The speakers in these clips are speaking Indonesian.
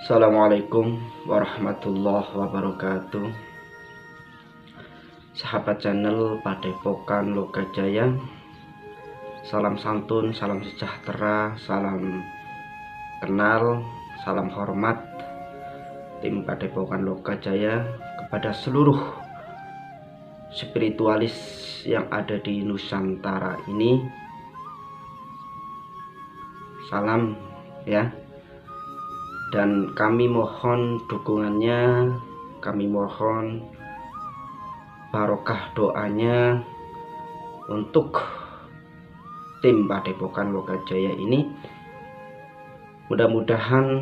Assalamualaikum warahmatullahi wabarakatuh. Sahabat channel Padepokan Lokajaya, salam santun, salam sejahtera, salam kenal, salam hormat tim Padepokan Lokajaya kepada seluruh spiritualis yang ada di Nusantara ini. Salam ya. Dan kami mohon dukungannya, kami mohon barokah doanya untuk tim Padepokan Lokajaya ini. Mudah-mudahan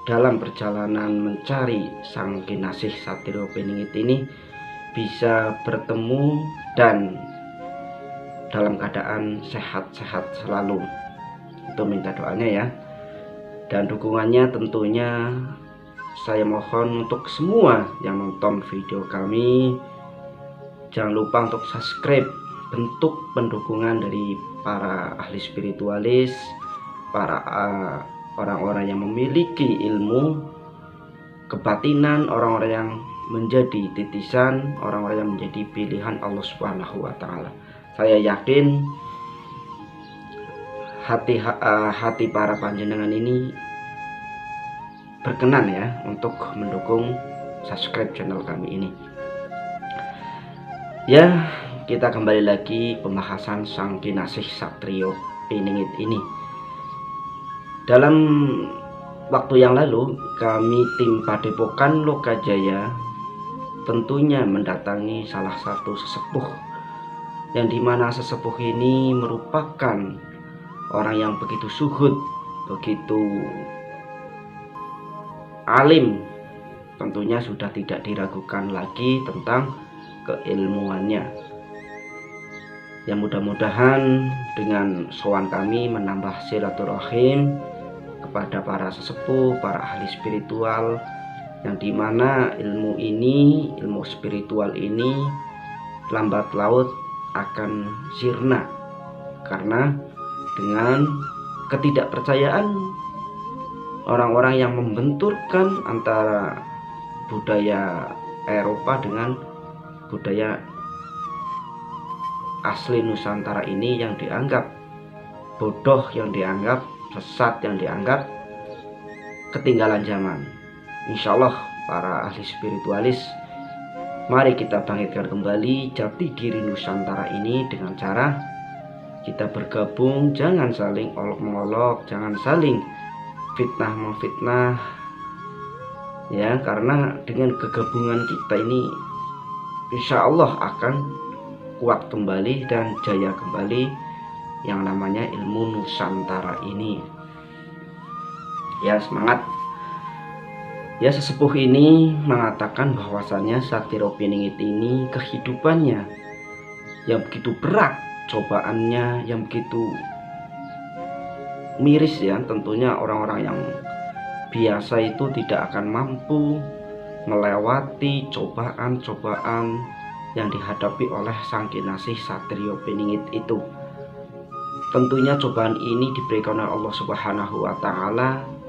dalam perjalanan mencari Sang Kinasih Satrio Piningit ini bisa bertemu dan dalam keadaan sehat-sehat selalu. Itu minta doanya ya. Dan dukungannya tentunya saya mohon untuk semua yang nonton video kami, jangan lupa untuk subscribe. Bentuk pendukungan dari para ahli spiritualis, para orang-orang yang memiliki ilmu kebatinan, orang-orang yang menjadi titisan, orang-orang yang menjadi pilihan Allah Subhanahu wa Ta'ala. Saya yakin hati para panjenengan ini berkenan ya untuk mendukung subscribe channel kami ini. Ya, kita kembali lagi pembahasan Sang Kinasih Satrio Piningit ini. Dalam waktu yang lalu kami tim Padepokan Lokajaya tentunya mendatangi salah satu sesepuh, yang dimana sesepuh ini merupakan orang yang begitu zuhud, begitu alim. Tentunya sudah tidak diragukan lagi tentang keilmuannya. Ya, mudah-mudahan dengan sowan kami menambah silaturahim kepada para sesepuh, para ahli spiritual, yang dimana ilmu ini, ilmu spiritual ini lambat laut akan sirna, karena dengan ketidakpercayaan orang-orang yang membenturkan antara budaya Eropa dengan budaya asli Nusantara ini, yang dianggap bodoh, yang dianggap sesat, yang dianggap ketinggalan zaman. Insya Allah para ahli spiritualis, mari kita bangkitkan kembali jati diri Nusantara ini dengan cara kita bergabung, jangan saling olok-mengolok, jangan saling fitnah-memfitnah ya, karena dengan kegabungan kita ini insya Allah akan kuat kembali dan jaya kembali yang namanya ilmu Nusantara ini. Ya, semangat. Ya, sesepuh ini mengatakan bahwasannya Satrio Piningit ini kehidupannya yang begitu berat, cobaannya yang begitu miris ya. Tentunya orang-orang yang biasa itu tidak akan mampu melewati cobaan-cobaan yang dihadapi oleh Sang Kinasih Satrio Piningit itu. Tentunya cobaan ini diberikan oleh Allah Subhanahu wa Ta'ala.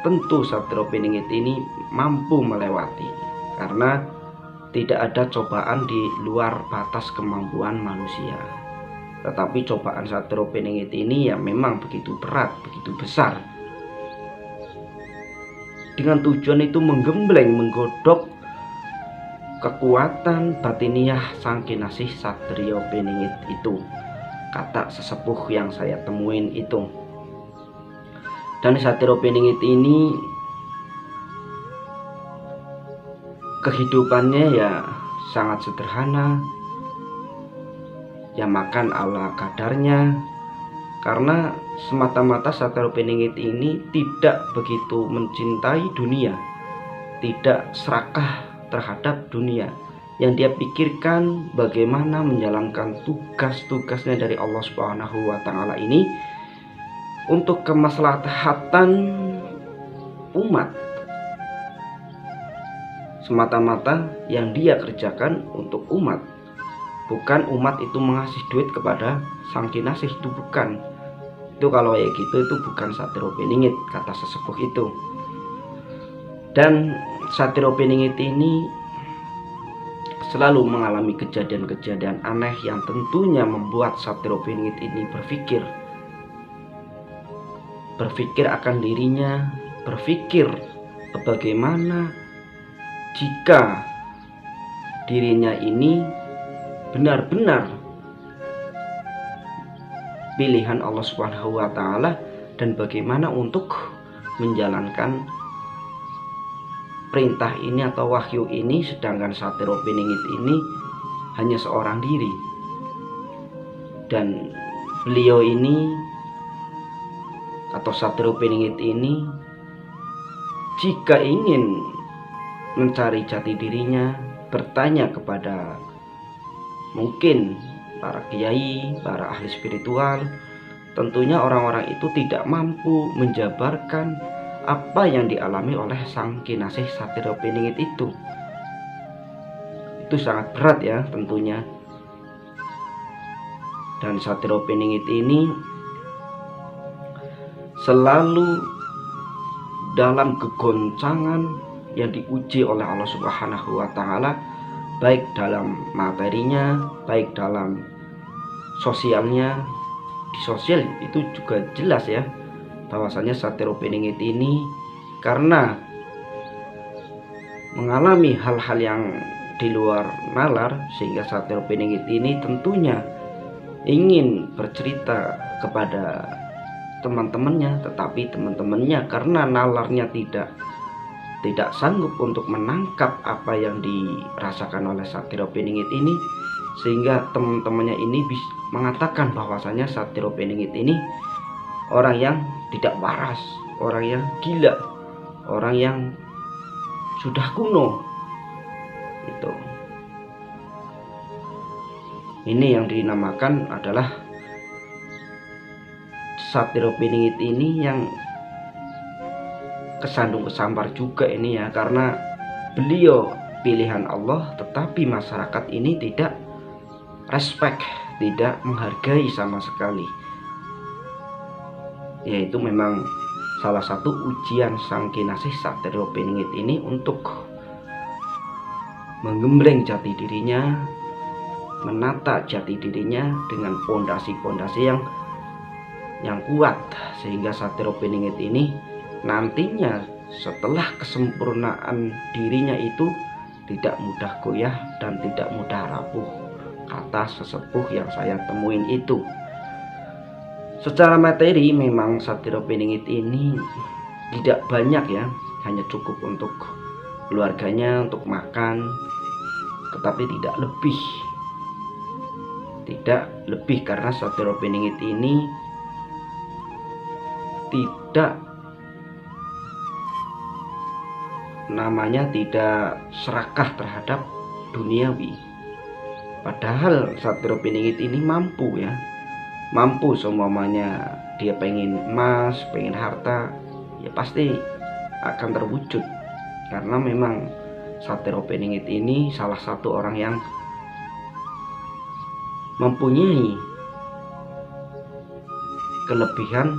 Tentu Satrio Piningit ini mampu melewati, karena tidak ada cobaan di luar batas kemampuan manusia. Tetapi cobaan Satrio Piningit ini ya memang begitu berat, begitu besar. Dengan tujuan itu menggembleng, menggodok kekuatan batiniah Sang Kinasih Satrio Piningit itu, kata sesepuh yang saya temuin itu. Dan Satrio Piningit ini kehidupannya ya sangat sederhana, ya makan ala kadarnya, karena semata-mata Satrio Piningit ini tidak begitu mencintai dunia, tidak serakah terhadap dunia. Yang dia pikirkan bagaimana menjalankan tugas-tugasnya dari Allah Subhanahu wa Ta'ala ini untuk kemaslahatan umat. Semata-mata yang dia kerjakan untuk umat, bukan umat itu mengasih duit kepada Sang Kinasih, itu bukan. Itu kalau kayak gitu itu bukan Satrio Piningit, kata sesepuh itu. Dan Satrio Piningit ini selalu mengalami kejadian-kejadian aneh yang tentunya membuat Satrio Piningit ini berpikir akan dirinya, berpikir bagaimana jika dirinya ini benar-benar pilihan Allah Subhanahu wa taala, dan bagaimana untuk menjalankan perintah ini atau wahyu ini, sedangkan Satrio Piningit ini hanya seorang diri. Dan beliau ini atau Satrio Piningit ini jika ingin mencari jati dirinya, bertanya kepada mungkin para kiai, para ahli spiritual, tentunya orang-orang itu tidak mampu menjabarkan apa yang dialami oleh sang kinasih Satrio Piningit itu. Itu sangat berat ya tentunya. Dan Satrio Piningit ini selalu dalam kegoncangan yang diuji oleh Allah Subhanahu wa taala, baik dalam materinya, baik dalam sosialnya. Di sosial itu juga jelas ya, bahwasanya Satrio Piningit ini karena mengalami hal-hal yang di luar nalar, sehingga Satrio Piningit ini tentunya ingin bercerita kepada teman-temannya, tetapi teman-temannya karena nalarnya tidak sanggup untuk menangkap apa yang dirasakan oleh Satrio Piningit ini, sehingga teman-temannya ini mengatakan bahwasanya Satrio Piningit ini orang yang tidak waras, orang yang gila, orang yang sudah kuno. Itu. Ini yang dinamakan adalah Satrio Piningit ini yang kesandung kesampar juga ini ya, karena beliau pilihan Allah, tetapi masyarakat ini tidak respect, tidak menghargai sama sekali. Yaitu memang salah satu ujian sang kinasih Satrio Piningit ini untuk menggembleng jati dirinya, menata jati dirinya dengan pondasi-pondasi yang kuat, sehingga Satrio Piningit ini nantinya setelah kesempurnaan dirinya itu tidak mudah goyah dan tidak mudah rapuh, kata sesepuh yang saya temuin itu. Secara materi memang Satrio Piningit ini tidak banyak ya, hanya cukup untuk keluarganya, untuk makan, tetapi tidak lebih karena Satrio Piningit ini tidak serakah terhadap duniawi. Padahal Satrio Piningit ini mampu semuanya. Dia pengen emas, pengen harta, ya pasti akan terwujud, karena memang Satrio Piningit ini salah satu orang yang mempunyai kelebihan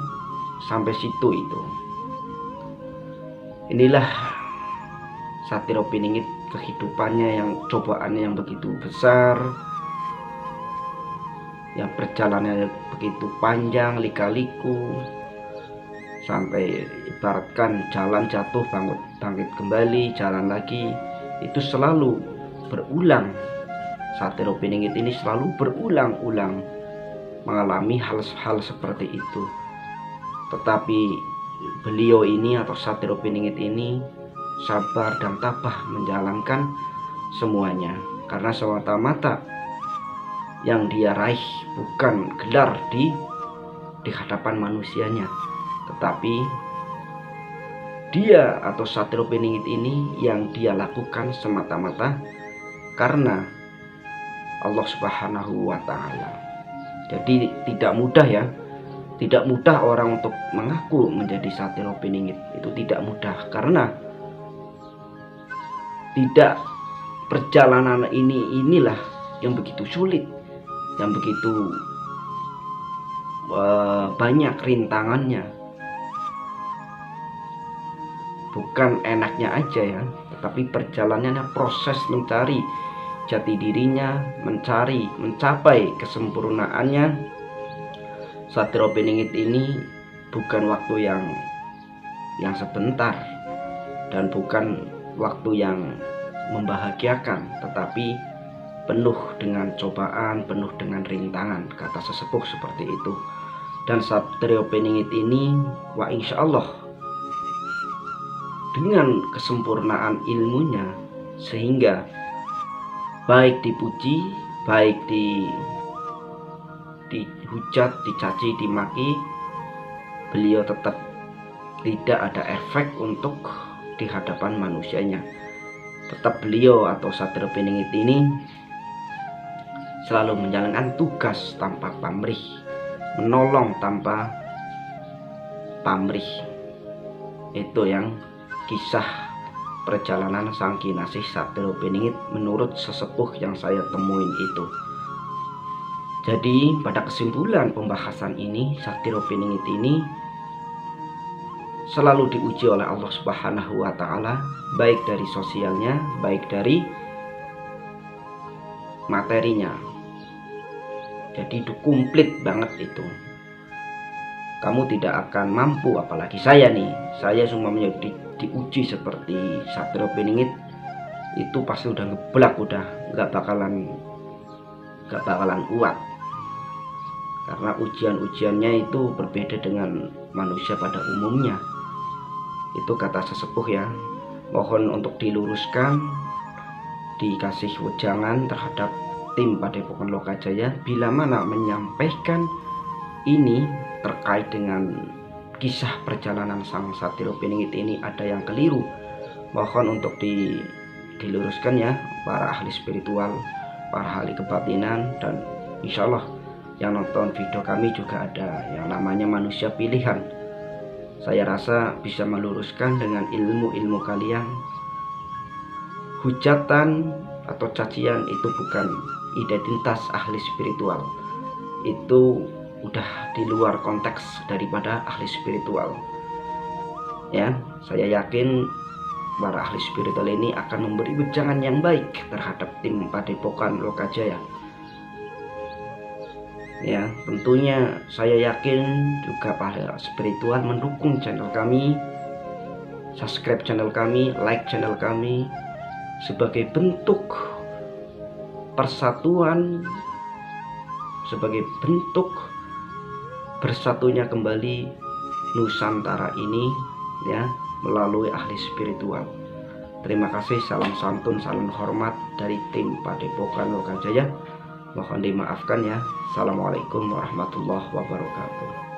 sampai situ itu. Inilah Satrio Piningit, kehidupannya yang cobaannya yang begitu besar, yang perjalanannya begitu panjang, lika-liku, sampai ibaratkan jalan jatuh bangkit kembali, jalan lagi, itu selalu berulang. Satrio Piningit ini selalu berulang-ulang mengalami hal-hal seperti itu. Tetapi beliau ini atau Satrio Piningit ini sabar dan tabah menjalankan semuanya, karena semata-mata yang dia raih bukan gelar di hadapan manusianya, tetapi dia atau Satrio Piningit ini yang dia lakukan semata-mata karena Allah Subhanahu wa taala. Jadi tidak mudah ya, tidak mudah orang untuk mengaku menjadi Satrio Piningit, itu tidak mudah, karena tidak perjalanan inilah yang begitu sulit, yang begitu banyak rintangannya. bukan enaknya aja ya, tetapi perjalanannya proses mencari jati dirinya, mencapai kesempurnaannya. Satrio Piningit ini bukan waktu yang sebentar dan bukan waktu yang membahagiakan, tetapi penuh dengan cobaan, penuh dengan rintangan, kata sesepuh seperti itu. Dan Satrio Piningit ini, wah insya Allah dengan kesempurnaan ilmunya, sehingga baik dipuji, baik dihujat, dicaci, dimaki, beliau tetap tidak ada efek untuk di hadapan manusianya. Tetap beliau atau Satrio Piningit ini selalu menjalankan tugas tanpa pamrih, menolong tanpa pamrih. Itu yang kisah perjalanan sang kinasih Satrio Piningit menurut sesepuh yang saya temuin itu. Jadi pada kesimpulan pembahasan ini, Satrio Piningit ini selalu diuji oleh Allah Subhanahu wa Ta'ala, baik dari sosialnya, baik dari materinya. Jadi itu komplit banget itu. Kamu tidak akan mampu, apalagi saya nih, saya semua diuji seperti Satrio Piningit itu pasti udah ngeblak, udah nggak bakalan kuat. Karena ujian-ujiannya itu berbeda dengan manusia pada umumnya. Itu kata sesepuh ya. Mohon untuk diluruskan, dikasih wejangan terhadap tim Padepokan Lokajaya bila mana menyampaikan ini terkait dengan kisah perjalanan sang Satrio Piningit ini ada yang keliru. Mohon untuk diluruskan ya, para ahli spiritual, para ahli kebatinan, dan insya Allah yang nonton video kami juga ada yang namanya manusia pilihan. Saya rasa bisa meluruskan dengan ilmu-ilmu kalian. Hujatan atau cacian itu bukan identitas ahli spiritual. Itu udah di luar konteks daripada ahli spiritual. Ya, saya yakin para ahli spiritual ini akan memberi wejangan yang baik terhadap tim Padepokan Lokajaya. Ya, tentunya saya yakin juga para spiritual mendukung channel kami, subscribe channel kami, like channel kami sebagai bentuk persatuan, sebagai bentuk bersatunya kembali Nusantara ini ya, melalui ahli spiritual. Terima kasih, salam santun, salam hormat dari tim Padepokan Lokajaya. Mohon dimaafkan ya. Assalamualaikum warahmatullahi wabarakatuh.